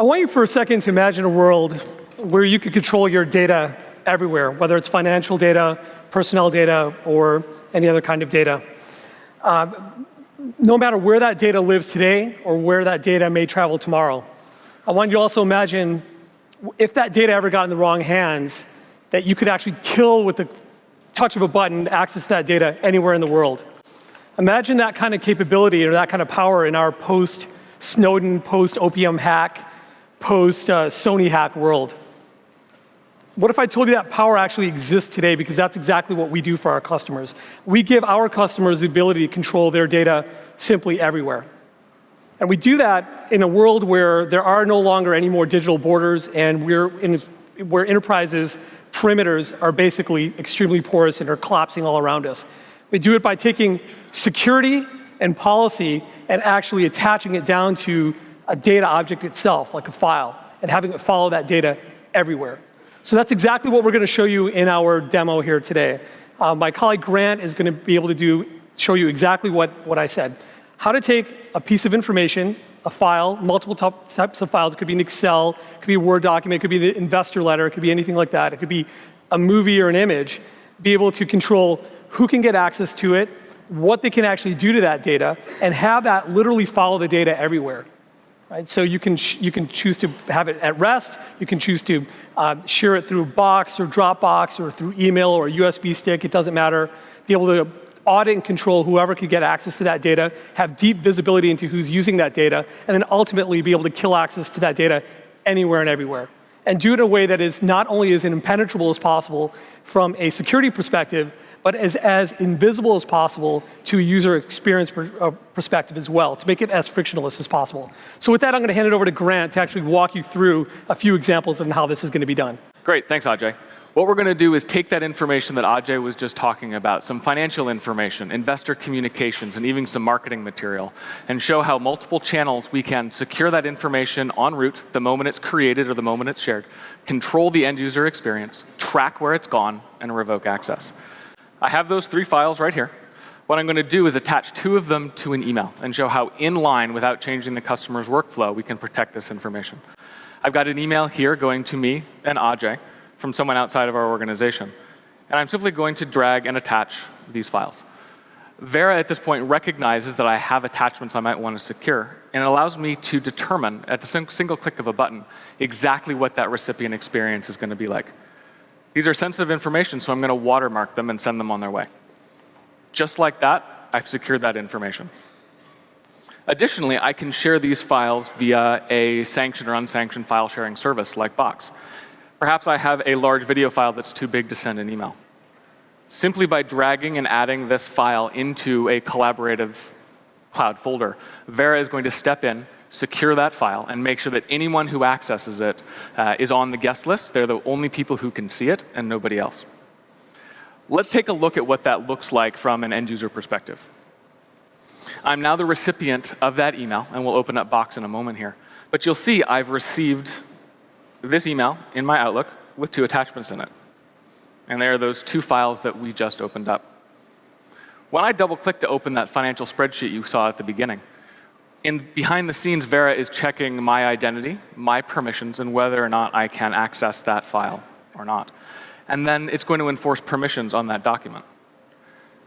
I want you for a second to imagine a world where you could control your data everywhere, whether it's financial data, personnel data, or any other kind of data. No matter where that data lives today or where that data may travel tomorrow. I want you to also imagine if that data ever got in the wrong hands, that you could actually kill with the touch of a button, access that data anywhere in the world. Imagine that kind of capability or that kind of power in our post-Snowden, post-OPM hack, post-Sony hack world. What if I told you that power actually exists today? Because that's exactly what we do for our customers. We give our customers the ability to control their data simply everywhere. And we do that in a world where there are no longer any more digital borders and where enterprises' perimeters are basically extremely porous and are collapsing all around us. We do it by taking security and policy and actually attaching it down to a data object itself, like a file, and having it follow that data everywhere. So that's exactly what we're going to show you in our demo here today. My colleague Grant is going to be able to show you exactly what I said. How to take a piece of information, a file, multiple types of files. It could be an Excel, it could be a Word document, it could be an investor letter, it could be anything like that. It could be a movie or an image. Be able to control who can get access to it, what they can actually do to that data, and have that literally follow the data everywhere. Right? So you can choose to have it at rest. You can choose to share it through Box or Dropbox or through email or a USB stick. It doesn't matter. Be able to audit and control whoever could get access to that data, have deep visibility into who's using that data, and then ultimately be able to kill access to that data anywhere and everywhere. And do it in a way that is not only as impenetrable as possible from a security perspective, but as invisible as possible to a user experience perspective as well, to make it as frictionless as possible. So with that, I'm going to hand it over to Grant to actually walk you through a few examples of how this is going to be done. Great, thanks, Ajay. What we're going to do is take that information that Ajay was just talking about, some financial information, investor communications, and even some marketing material, and show how multiple channels we can secure that information en route the moment it's created or the moment it's shared, control the end user experience, track where it's gone, and revoke access. I have those 3 files right here. What I'm going to do is attach 2 of them to an email and show how in line, without changing the customer's workflow, we can protect this information. I've got an email here going to me and Ajay from someone outside of our organization. And I'm simply going to drag and attach these files. Vera, at this point, recognizes that I have attachments I might want to secure, and it allows me to determine, at the single click of a button, exactly what that recipient experience is going to be like. These are sensitive information, so I'm going to watermark them and send them on their way. Just like that, I've secured that information. Additionally, I can share these files via a sanctioned or unsanctioned file sharing service like Box. Perhaps I have a large video file that's too big to send an email. Simply by dragging and adding this file into a collaborative cloud folder, Vera is going to step in, secure that file, and make sure that anyone who accesses it is on the guest list. They're the only people who can see it and nobody else. Let's take a look at what that looks like from an end user perspective. I'm now the recipient of that email, and we'll open up Box in a moment here. But you'll see I've received this email in my Outlook with 2 attachments in it. And there are those 2 files that we just opened up. When I double-click to open that financial spreadsheet you saw at the beginning, behind the scenes, Vera is checking my identity, my permissions, and whether or not I can access that file or not. And then it's going to enforce permissions on that document.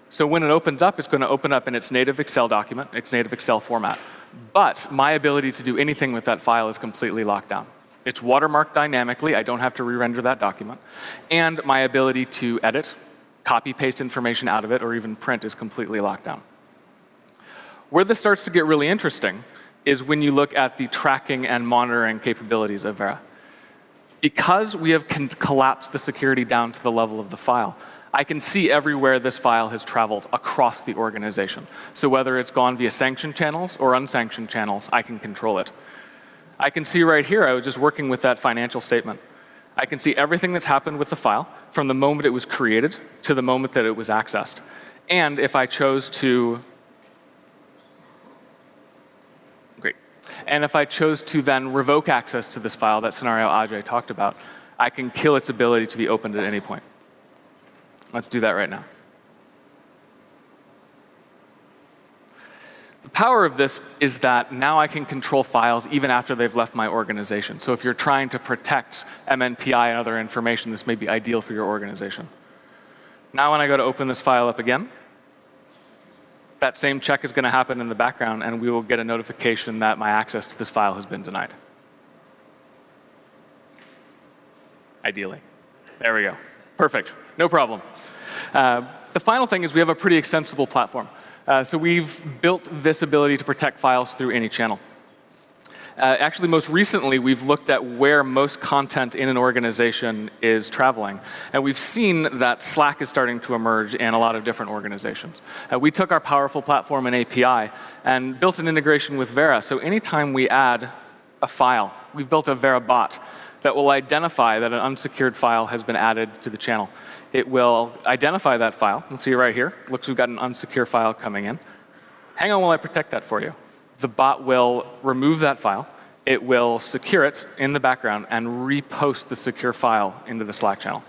So when it opens up, it's going to open up in its native Excel document, its native Excel format. But my ability to do anything with that file is completely locked down. It's watermarked dynamically. I don't have to re-render that document. And my ability to edit, copy, paste information out of it, or even print is completely locked down. Where this starts to get really interesting is when you look at the tracking and monitoring capabilities of Vera. Because we have collapsed the security down to the level of the file, I can see everywhere this file has traveled across the organization. So whether it's gone via sanctioned channels or unsanctioned channels, I can control it. I can see right here, I was just working with that financial statement. I can see everything that's happened with the file from the moment it was created to the moment that it was accessed. And if I chose to, and if I chose to then revoke access to this file, that scenario Ajay talked about, I can kill its ability to be opened at any point. Let's do that right now. The power of this is that now I can control files even after they've left my organization. So if you're trying to protect MNPI and other information, this may be ideal for your organization. Now when I go to open this file up again, that same check is going to happen in the background, and we will get a notification that my access to this file has been denied. Ideally. There we go. Perfect. No problem. The final thing is we have a pretty extensible platform. So we've built this ability to protect files through any channel. Actually, most recently, we've looked at where most content in an organization is traveling. And we've seen that Slack is starting to emerge in a lot of different organizations. We took our powerful platform and API and built an integration with Vera. So anytime we add a file, we've built a Vera bot that will identify that an unsecured file has been added to the channel. It will identify that file. You'll see right here. Looks we've got an unsecure file coming in. Hang on while I protect that for you. The bot will remove that file. It will secure it in the background and repost the secure file into the Slack channel.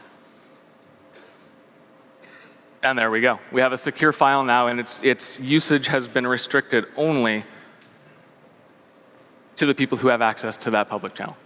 And there we go. We have a secure file now, and its usage has been restricted only to the people who have access to that public channel.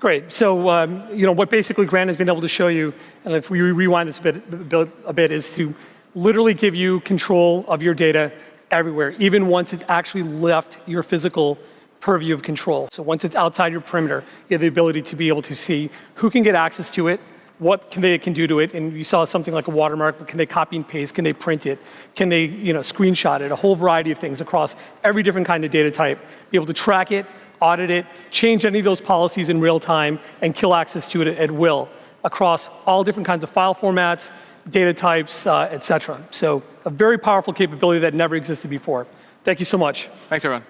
Great. So what basically Grant has been able to show you, and if we rewind this a bit, is to literally give you control of your data everywhere, even once it's actually left your physical purview of control. So once it's outside your perimeter, you have the ability to be able to see who can get access to it, what they can do to it, and you saw something like a watermark, but can they copy and paste, can they print it, can they screenshot it, a whole variety of things across every different kind of data type, be able to track it, audit it, change any of those policies in real time, and kill access to it at will across all different kinds of file formats, data types, et cetera. So a very powerful capability that never existed before. Thank you so much. Thanks, everyone.